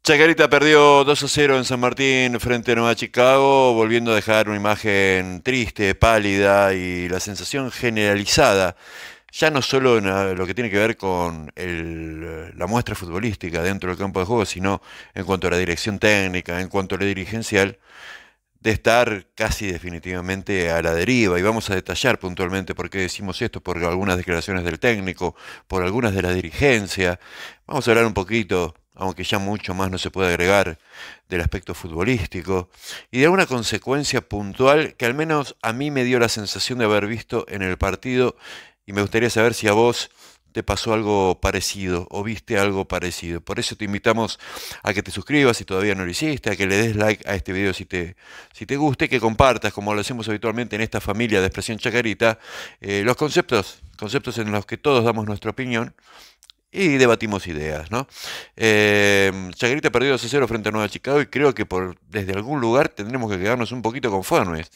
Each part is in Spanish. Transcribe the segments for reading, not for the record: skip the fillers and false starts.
Chacarita perdió 2-0 en San Martín frente a Nueva Chicago, volviendo a dejar una imagen triste, pálida y la sensación generalizada, ya no solo en lo que tiene que ver con la muestra futbolística dentro del campo de juego, sino en cuanto a la dirección técnica, en cuanto a la dirigencial, de estar casi definitivamente a la deriva. Y vamos a detallar puntualmente por qué decimos esto, por algunas declaraciones del técnico, por algunas de la dirigencia. Vamos a hablar un poquito, aunque ya mucho más no se puede agregar, del aspecto futbolístico y de alguna consecuencia puntual que al menos a mí me dio la sensación de haber visto en el partido, y me gustaría saber si a vos te pasó algo parecido o viste algo parecido. Por eso te invitamos a que te suscribas si todavía no lo hiciste, a que le des like a este video si te guste, que compartas, como lo hacemos habitualmente en esta familia de Expresión Chacarita, los conceptos en los que todos damos nuestra opinión y debatimos ideas, ¿no? Chacarita perdió 2-0 frente a Nueva Chicago y creo que desde algún lugar tendremos que quedarnos un poquito conformes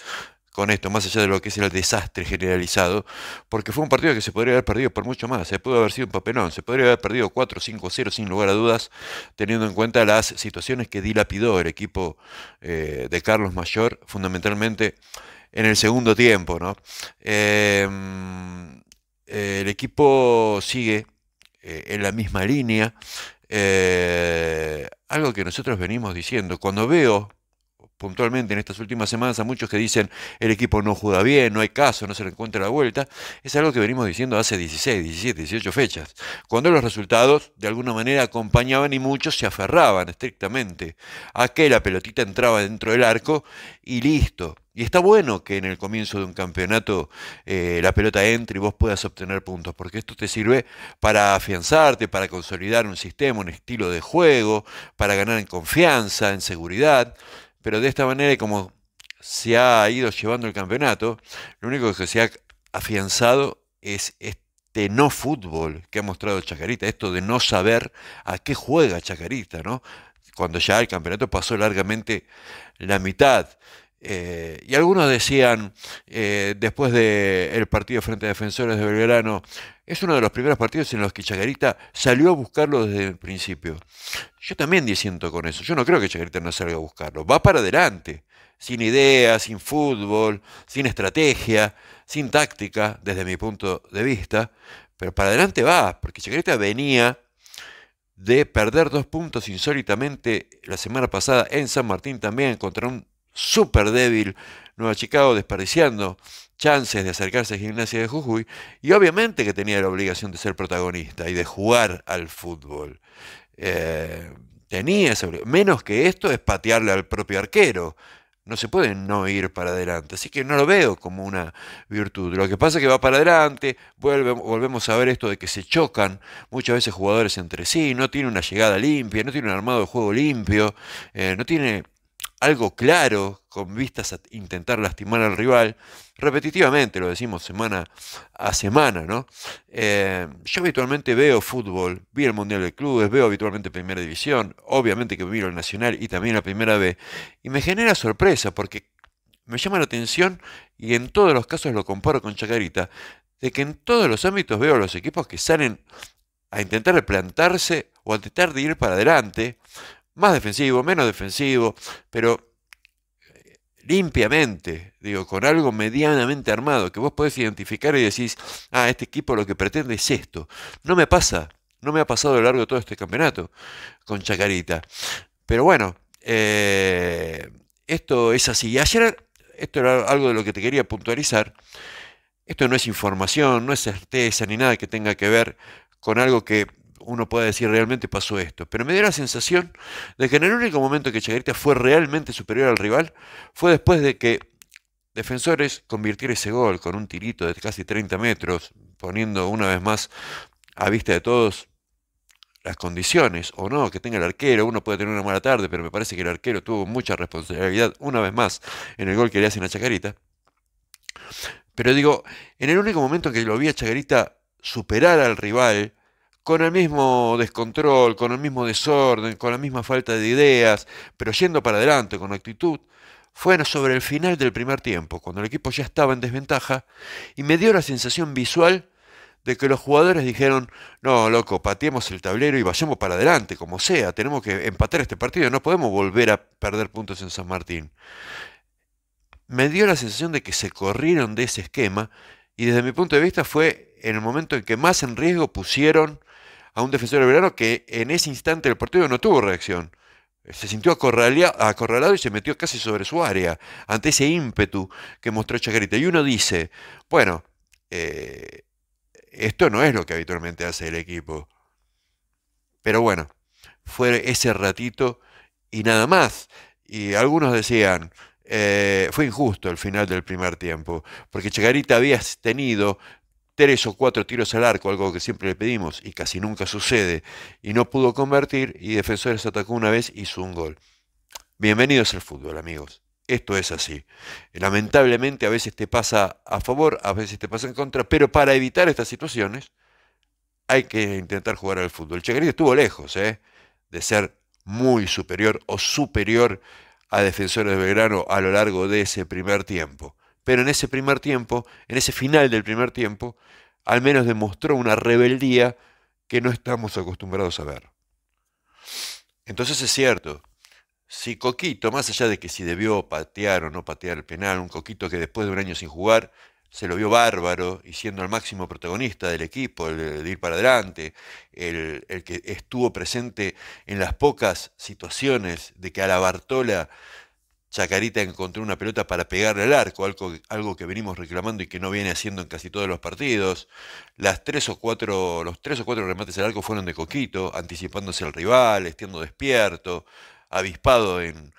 con esto, más allá de lo que es el desastre generalizado, porque fue un partido que se podría haber perdido por mucho más, se pudo haber sido un papelón, se podría haber perdido 4-5-0 sin lugar a dudas, teniendo en cuenta las situaciones que dilapidó el equipo de Carlos Mayor, fundamentalmente en el segundo tiempo, ¿no? El equipo sigue en la misma línea, algo que nosotros venimos diciendo. Cuando veo puntualmente en estas últimas semanas a muchos que dicen el equipo no juega bien, no hay caso, no se le encuentra la vuelta, es algo que venimos diciendo hace 16, 17, 18 fechas, cuando los resultados de alguna manera acompañaban y muchos se aferraban estrictamente a que la pelotita entraba dentro del arco y listo. Y está bueno que en el comienzo de un campeonato la pelota entre y vos puedas obtener puntos, porque esto te sirve para afianzarte, para consolidar un sistema, un estilo de juego, para ganar en confianza, en seguridad. Pero de esta manera, y como se ha ido llevando el campeonato, lo único que se ha afianzado es este no fútbol que ha mostrado Chacarita, esto de no saber a qué juega Chacarita, ¿no? Cuando ya el campeonato pasó largamente la mitad. Y algunos decían, después del partido frente a Defensores de Belgrano, es uno de los primeros partidos en los que Chacarita salió a buscarlo desde el principio. Yo también disiento con eso. Yo no creo que Chacarita no salga a buscarlo. Va para adelante, sin ideas, sin fútbol, sin estrategia, sin táctica, desde mi punto de vista. Pero para adelante va, porque Chacarita venía de perder 2 puntos insólitamente la semana pasada en San Martín también contra un súper débil Nueva Chicago, desperdiciando chances de acercarse a Gimnasia de Jujuy, y obviamente que tenía la obligación de ser protagonista y de jugar al fútbol. Tenía esa obligación. Menos que esto es patearle al propio arquero. No se puede no ir para adelante, así que no lo veo como una virtud. Lo que pasa es que va para adelante, volvemos a ver esto de que se chocan muchas veces jugadores entre sí, no tiene una llegada limpia, no tiene un armado de juego limpio, no tiene algo claro con vistas a intentar lastimar al rival. Repetitivamente lo decimos semana a semana, ¿no? Yo habitualmente veo fútbol, vi el Mundial de Clubes, veo habitualmente Primera División, obviamente que miro el Nacional y también la Primera B, y me genera sorpresa porque me llama la atención, y en todos los casos lo comparo con Chacarita, de que en todos los ámbitos veo a los equipos que salen a intentar replantarse o a intentar de ir para adelante, más defensivo, menos defensivo, pero limpiamente, digo, con algo medianamente armado, que vos podés identificar y decís, ah, este equipo lo que pretende es esto. No me pasa, no me ha pasado a lo largo de todo este campeonato con Chacarita. Pero bueno, esto es así. Y ayer, esto era algo de lo que te quería puntualizar, esto no es información, no es certeza ni nada que tenga que ver con algo que uno pueda decir realmente pasó esto. Pero me dio la sensación de que en el único momento que Chacarita fue realmente superior al rival fue después de que Defensores convirtiera ese gol con un tirito de casi 30 metros, poniendo una vez más a vista de todos las condiciones o no que tenga el arquero. Uno puede tener una mala tarde, pero me parece que el arquero tuvo mucha responsabilidad una vez más en el gol que le hacen a Chacarita. Pero digo, en el único momento en que lo vi a Chacarita superar al rival, con el mismo descontrol, con el mismo desorden, con la misma falta de ideas, pero yendo para adelante con actitud, fue sobre el final del primer tiempo, cuando el equipo ya estaba en desventaja, y me dio la sensación visual de que los jugadores dijeron, no, loco, pateemos el tablero y vayamos para adelante, como sea, tenemos que empatar este partido, no podemos volver a perder puntos en San Martín. Me dio la sensación de que se corrieron de ese esquema y desde mi punto de vista fue en el momento en que más en riesgo pusieron a un Defensor de Belgrano que en ese instante del partido no tuvo reacción. Se sintió acorralado y se metió casi sobre su área ante ese ímpetu que mostró Chacarita. Y uno dice, bueno, eh, esto no es lo que habitualmente hace el equipo. Pero bueno, fue ese ratito y nada más. Y algunos decían, fue injusto el final del primer tiempo, porque Chacarita había tenido 3 o 4 tiros al arco, algo que siempre le pedimos y casi nunca sucede, y no pudo convertir, y Defensores atacó una vez y hizo un gol. Bienvenidos al fútbol, amigos. Esto es así. Lamentablemente a veces te pasa a favor, a veces te pasa en contra, pero para evitar estas situaciones hay que intentar jugar al fútbol. Chacarita estuvo lejos, de ser muy superior o superior a Defensores de Belgrano a lo largo de ese primer tiempo. Pero en ese primer tiempo, en ese final del primer tiempo, al menos demostró una rebeldía que no estamos acostumbrados a ver. Entonces es cierto, si Coquito, más allá de que si debió patear o no patear el penal, un Coquito que después de un año sin jugar se lo vio bárbaro y siendo el máximo protagonista del equipo, el de ir para adelante, el que estuvo presente en las pocas situaciones de que a la Bartola Chacarita encontró una pelota para pegarle al arco, algo que venimos reclamando y que no viene haciendo en casi todos los partidos. Los 3 o 4 remates al arco fueron de Coquito, anticipándose al rival, estando despierto, avispado en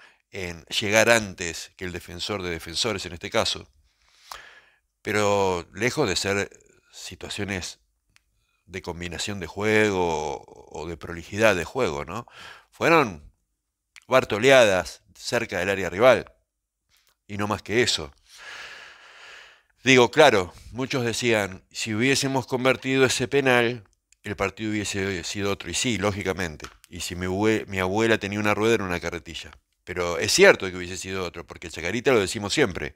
llegar antes que el defensor de defensores en este caso. Pero lejos de ser situaciones de combinación de juego o de prolijidad de juego, ¿no? Fueron bartoleadas cerca del área rival y no más que eso. Digo, claro, muchos decían, si hubiésemos convertido ese penal, el partido hubiese sido otro. Y sí, lógicamente. Y si mi abuela tenía una rueda, era una carretilla. Pero es cierto que hubiese sido otro, porque Chacarita lo decimos siempre.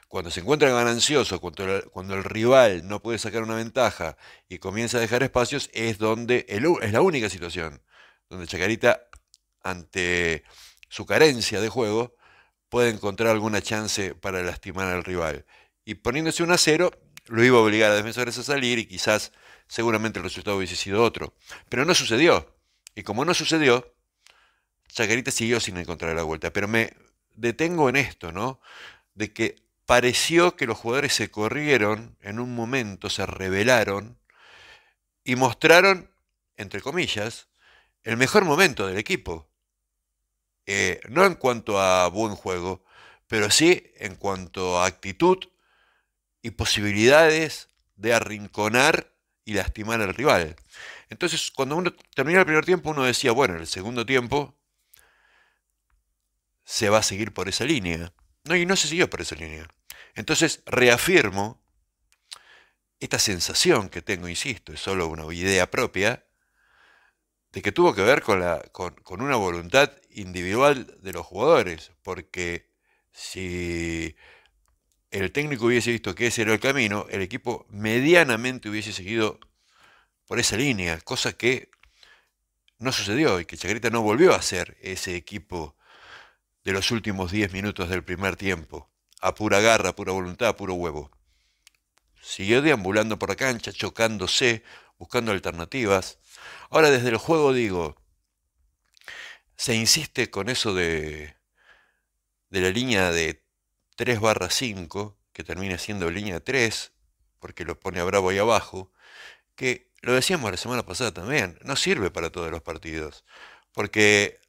Cuando se encuentra ganancioso, cuando el rival no puede sacar una ventaja y comienza a dejar espacios, es es la única situación donde Chacarita, ante su carencia de juego, puede encontrar alguna chance para lastimar al rival. Y poniéndose 1-0, lo iba a obligar a Defensores a salir y quizás, seguramente el resultado hubiese sido otro. Pero no sucedió. Y como no sucedió, Chacarita siguió sin encontrar la vuelta. Pero me detengo en esto, ¿no? De que pareció que los jugadores se corrieron en un momento, se rebelaron y mostraron, entre comillas, el mejor momento del equipo. No en cuanto a buen juego, pero sí en cuanto a actitud y posibilidades de arrinconar y lastimar al rival. Entonces, cuando uno termina el primer tiempo, uno decía, bueno, en el segundo tiempo se va a seguir por esa línea. No, y no se siguió por esa línea. Entonces, reafirmo esta sensación que tengo, insisto, es solo una idea propia, de que tuvo que ver con una voluntad individual de los jugadores, porque si el técnico hubiese visto que ese era el camino, el equipo medianamente hubiese seguido por esa línea, cosa que no sucedió y que Chacarita no volvió a ser ese equipo de los últimos 10 minutos del primer tiempo, a pura garra, a pura voluntad, a puro huevo. Siguió deambulando por la cancha, chocándose, buscando alternativas. Ahora desde el juego digo, se insiste con eso de la línea de 3/5, que termina siendo línea 3, porque lo pone a Bravo ahí abajo, que lo decíamos la semana pasada también, no sirve para todos los partidos, porque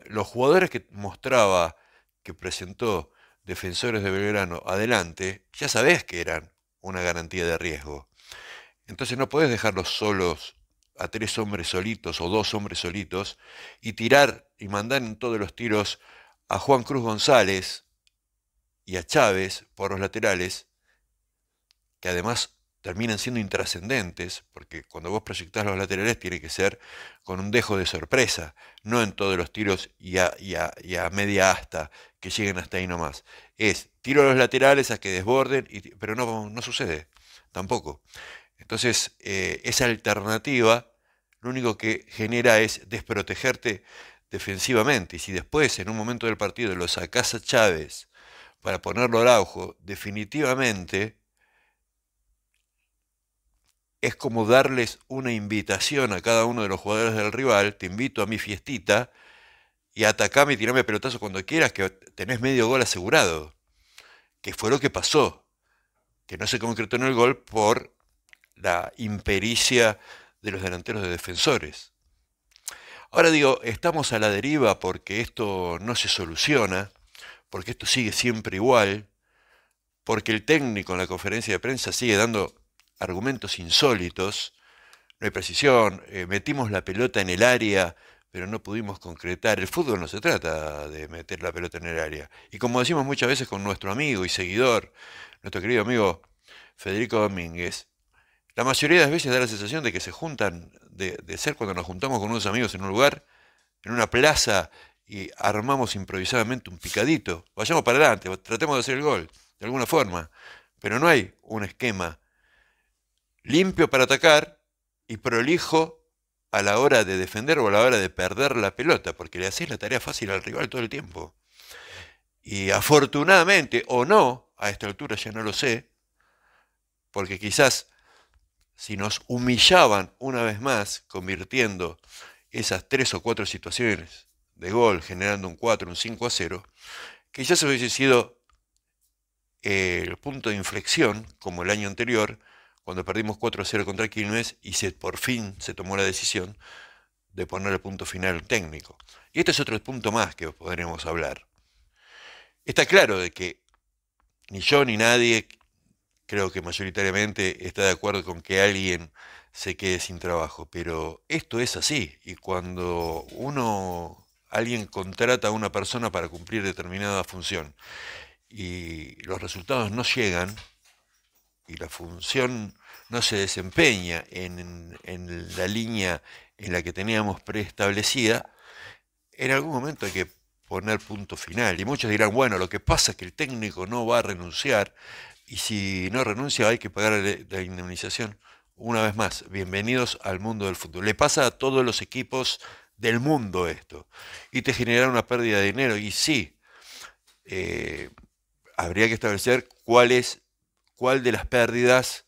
los jugadores que mostraba, que presentó Defensores de Belgrano adelante, ya sabés que eran una garantía de riesgo. Entonces no podés dejarlos solos a 3 hombres solitos o 2 hombres solitos y tirar y mandar en todos los tiros a Juan Cruz González y a Chávez por los laterales, que además terminan siendo intrascendentes, porque cuando vos proyectás los laterales tiene que ser con un dejo de sorpresa, no en todos los tiros y a media asta, que lleguen hasta ahí nomás. Es tiro a los laterales a que desborden, pero no sucede, tampoco. Entonces, esa alternativa lo único que genera es desprotegerte defensivamente. Y si después, en un momento del partido, lo sacás a Chávez para ponerlo al Araujo, definitivamente es como darles una invitación a cada uno de los jugadores del rival: te invito a mi fiestita y atacame y tirame pelotazo cuando quieras, que tenés medio gol asegurado. Que fue lo que pasó, que no se concretó en el gol por la impericia de los delanteros de Defensores. Ahora digo, estamos a la deriva porque esto no se soluciona, porque esto sigue siempre igual, porque el técnico en la conferencia de prensa sigue dando argumentos insólitos. No hay precisión, metimos la pelota en el área, pero no pudimos concretar. El fútbol no se trata de meter la pelota en el área. Y como decimos muchas veces con nuestro amigo y seguidor, nuestro querido amigo Federico Domínguez, la mayoría de las veces da la sensación de que se juntan, de ser cuando nos juntamos con unos amigos en un lugar, en una plaza, y armamos improvisadamente un picadito. Vayamos para adelante, tratemos de hacer el gol, de alguna forma. Pero no hay un esquema limpio para atacar y prolijo a la hora de defender o a la hora de perder la pelota, porque le haces la tarea fácil al rival todo el tiempo. Y afortunadamente, o no, a esta altura ya no lo sé, porque quizás si nos humillaban una vez más, convirtiendo esas 3 o 4 situaciones de gol, generando un 4, un 5-0, quizás hubiese sido el punto de inflexión, como el año anterior, cuando perdimos 4-0 contra Quilmes y por fin se tomó la decisión de poner el punto final técnico. Y este es otro punto más que podremos hablar. Está claro de que ni yo ni nadie, creo que mayoritariamente, está de acuerdo con que alguien se quede sin trabajo, pero esto es así. Y cuando alguien contrata a una persona para cumplir determinada función y los resultados no llegan y la función no se desempeña en la línea en la que teníamos preestablecida, en algún momento hay que poner punto final. Y muchos dirán, bueno, lo que pasa es que el técnico no va a renunciar, y si no renuncia hay que pagar la indemnización. Una vez más, bienvenidos al mundo del fútbol. Le pasa a todos los equipos del mundo esto. Y te genera una pérdida de dinero. Y sí, eh, habría que establecer cuál de las pérdidas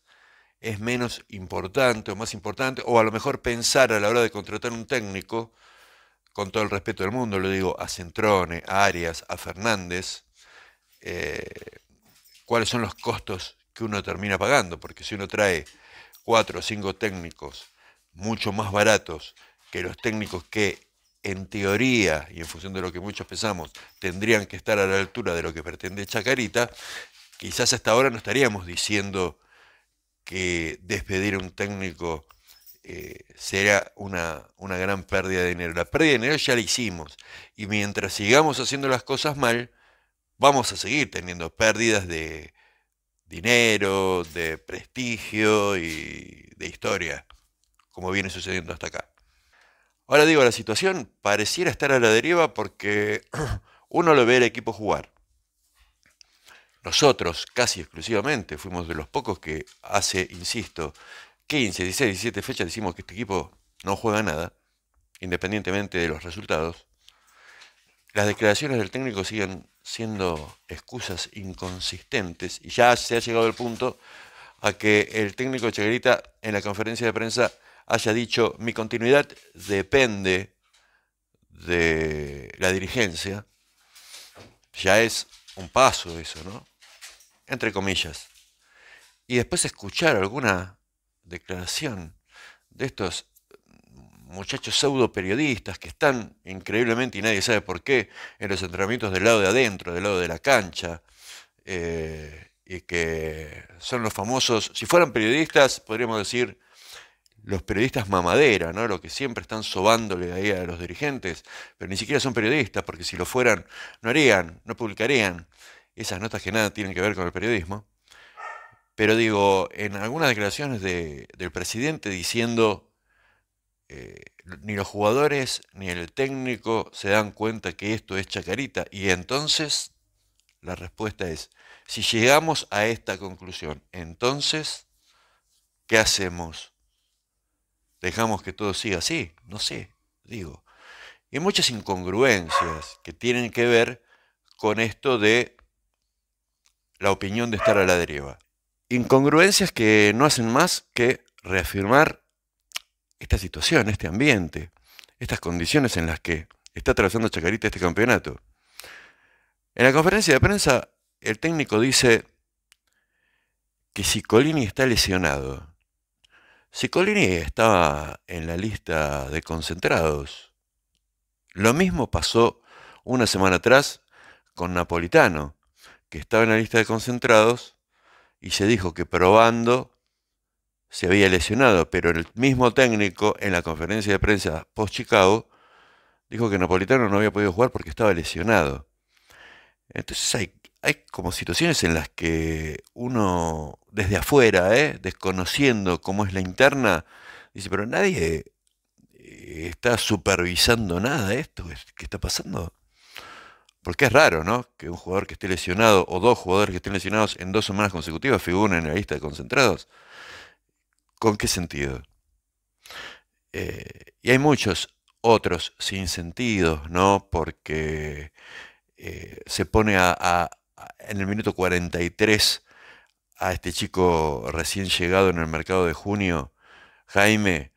es menos importante o más importante, o a lo mejor pensar a la hora de contratar un técnico, con todo el respeto del mundo, lo digo a Centrone, a Arias, a Fernández, eh, cuáles son los costos que uno termina pagando, porque si uno trae 4 o 5 técnicos mucho más baratos que los técnicos que en teoría y en función de lo que muchos pensamos tendrían que estar a la altura de lo que pretende Chacarita, quizás hasta ahora no estaríamos diciendo que despedir a un técnico será una gran pérdida de dinero. La pérdida de dinero ya la hicimos, y mientras sigamos haciendo las cosas mal, vamos a seguir teniendo pérdidas de dinero, de prestigio y de historia, como viene sucediendo hasta acá. Ahora digo, la situación pareciera estar a la deriva porque uno lo ve al equipo jugar. Nosotros, casi exclusivamente, fuimos de los pocos que hace, insisto, 15, 16, 17 fechas decimos que este equipo no juega nada, independientemente de los resultados. Las declaraciones del técnico siguen siendo excusas inconsistentes, y ya se ha llegado al punto a que el técnico Chacarita en la conferencia de prensa haya dicho: mi continuidad depende de la dirigencia. Ya es un paso eso, ¿no? Entre comillas. Y después escuchar alguna declaración de estos muchachos pseudo periodistas que están increíblemente, y nadie sabe por qué, en los entrenamientos del lado de adentro, del lado de la cancha, y que son los famosos, si fueran periodistas, podríamos decir los periodistas mamadera, ¿no? Lo que siempre están sobándole ahí a los dirigentes, pero ni siquiera son periodistas, porque si lo fueran, no harían, no publicarían esas notas que nada tienen que ver con el periodismo. Pero digo, en algunas declaraciones del presidente diciendo ni los jugadores ni el técnico se dan cuenta que esto es Chacarita, y entonces la respuesta es: si llegamos a esta conclusión, entonces, ¿Qué hacemos? ¿Dejamos que todo siga así? No sé, digo. Y hay muchas incongruencias que tienen que ver con esto de la opinión de estar a la deriva. Incongruencias que no hacen más que reafirmar esta situación, este ambiente, estas condiciones en las que está atravesando Chacarita este campeonato. En la conferencia de prensa, el técnico dice que Ciccolini está lesionado. Ciccolini estaba en la lista de concentrados. Lo mismo pasó una semana atrás con Napolitano, que estaba en la lista de concentrados y se dijo que probando se había lesionado, pero el mismo técnico en la conferencia de prensa post-Chicago dijo que Napolitano no había podido jugar porque estaba lesionado. Entonces hay como situaciones en las que uno desde afuera, desconociendo cómo es la interna, dice, pero nadie está supervisando nada de esto que está pasando. Porque es raro, ¿no? Que un jugador que esté lesionado o dos jugadores que estén lesionados en 2 semanas consecutivas figuren en la lista de concentrados. ¿Con qué sentido? Y hay muchos otros sin sentidos, ¿no? Porque se pone en el minuto 43 a este chico recién llegado en el mercado de junio, Jaime,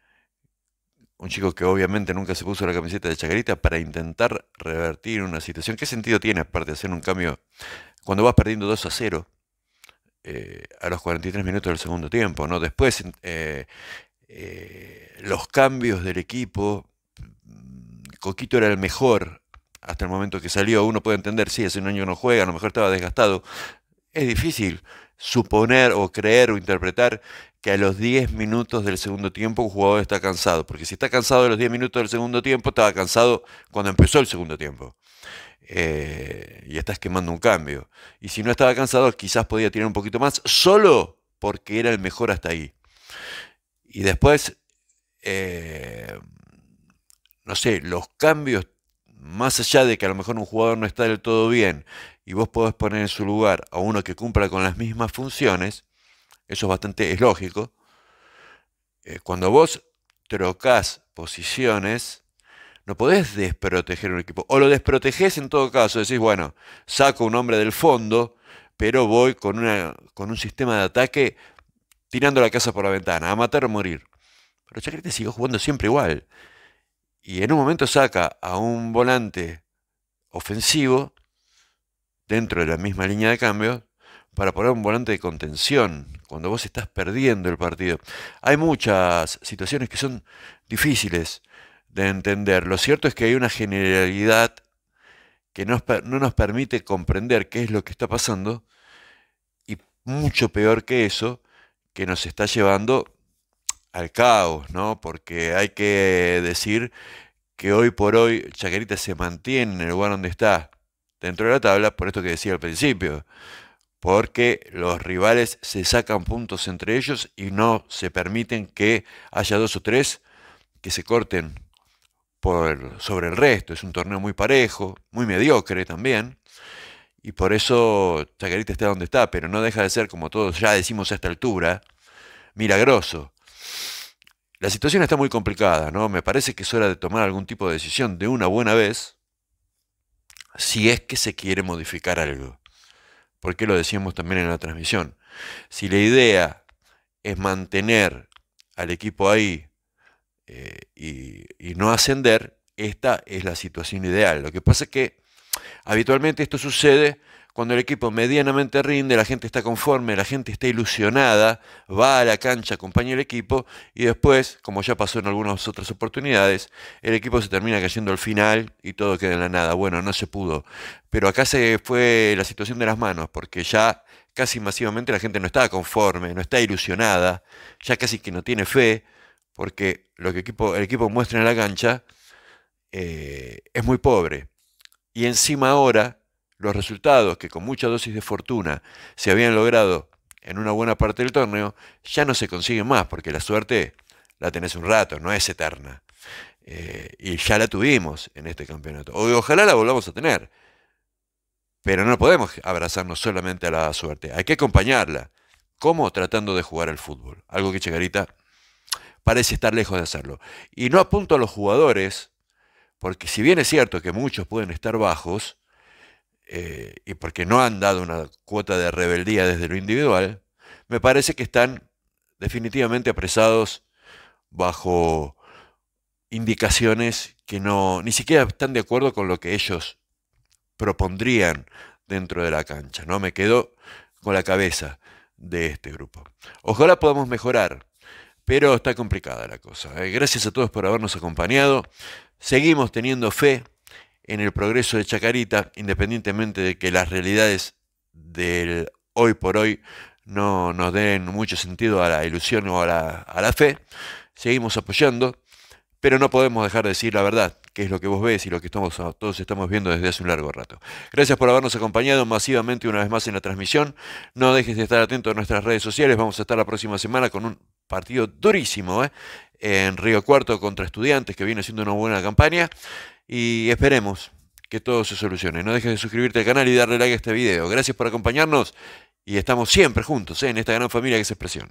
un chico que obviamente nunca se puso la camiseta de Chacarita, para intentar revertir una situación. ¿Qué sentido tiene, aparte de hacer un cambio, cuando vas perdiendo 2-0 a los 43 minutos del segundo tiempo, ¿no? Después, los cambios del equipo, Coquito era el mejor hasta el momento que salió. Uno puede entender, sí, hace un año no juega, a lo mejor estaba desgastado. Es difícil suponer o creer o interpretar que a los 10 minutos del segundo tiempo un jugador está cansado, porque si está cansado a los 10 minutos del segundo tiempo, estaba cansado cuando empezó el segundo tiempo. Y estás quemando un cambio. Y si no estaba cansado, quizás podía tirar un poquito más, solo porque era el mejor hasta ahí. Y después, no sé, los cambios, más allá de que a lo mejor un jugador no está del todo bien y vos podés poner en su lugar a uno que cumpla con las mismas funciones, eso es lógico. Cuando vos trocas posiciones, no podés desproteger un equipo. O lo desprotegés en todo caso, decís, bueno, saco un hombre del fondo, pero voy con un sistema de ataque tirando la casa por la ventana, a matar o morir. Pero Chacarita siguió jugando siempre igual. Y en un momento saca a un volante ofensivo dentro de la misma línea de cambio para poner un volante de contención cuando vos estás perdiendo el partido. Hay muchas situaciones que son difíciles de entender. Lo cierto es que hay una generalidad que no nos permite comprender qué es lo que está pasando, y mucho peor que eso, que nos está llevando al caos, ¿no? Porque hay que decir que hoy por hoy Chacarita se mantiene en el lugar donde está dentro de la tabla, por esto que decía al principio, porque los rivales se sacan puntos entre ellos y no se permiten que haya 2 o 3 que se corten sobre el resto. Es un torneo muy parejo, muy mediocre también, y por eso Chacarita está donde está, pero no deja de ser, como todos ya decimos a esta altura, milagroso. La situación está muy complicada, ¿no? Me parece que es hora de tomar algún tipo de decisión de una buena vez, si es que se quiere modificar algo. Porque lo decíamos también en la transmisión. Si la idea es mantener al equipo ahí y no ascender, esta es la situación ideal. Lo que pasa es que habitualmente esto sucede cuando el equipo medianamente rinde, la gente está conforme, la gente está ilusionada, va a la cancha, acompaña al equipo, y después, como ya pasó en algunas otras oportunidades, el equipo se termina cayendo al final y todo queda en la nada. Bueno, no se pudo. Pero acá se fue la situación de las manos, porque ya casi masivamente la gente no está conforme, no está ilusionada, ya casi que no tiene fe, porque lo que el equipo muestra en la cancha es muy pobre. Y encima ahora, los resultados que con mucha dosis de fortuna se habían logrado en una buena parte del torneo, ya no se consiguen más, porque la suerte la tenés un rato, no es eterna. Y ya la tuvimos en este campeonato. Ojalá la volvamos a tener. Pero no podemos abrazarnos solamente a la suerte, hay que acompañarla ¿Cómo? Tratando de jugar al fútbol. Algo que Chacarita parece estar lejos de hacerlo. Y no apunto a los jugadores, porque si bien es cierto que muchos pueden estar bajos, y porque no han dado una cuota de rebeldía desde lo individual, me parece que están definitivamente apresados bajo indicaciones que no, ni siquiera están de acuerdo con lo que ellos propondrían dentro de la cancha, ¿no? Me quedo con la cabeza de este grupo. Ojalá podamos mejorar, pero está complicada la cosa. Gracias a todos por habernos acompañado. Seguimos teniendo fe en el progreso de Chacarita, independientemente de que las realidades del hoy por hoy no nos den mucho sentido a la ilusión o a la fe. Seguimos apoyando, pero no podemos dejar de decir la verdad, que es lo que vos ves y lo que todos estamos viendo desde hace un largo rato. Gracias por habernos acompañado masivamente una vez más en la transmisión. No dejes de estar atento a nuestras redes sociales. Vamos a estar la próxima semana con un partido durísimo, en Río Cuarto contra Estudiantes, que viene haciendo una buena campaña. Y esperemos que todo se solucione. No dejes de suscribirte al canal y darle like a este video. Gracias por acompañarnos y estamos siempre juntos, en esta gran familia que es Expresión.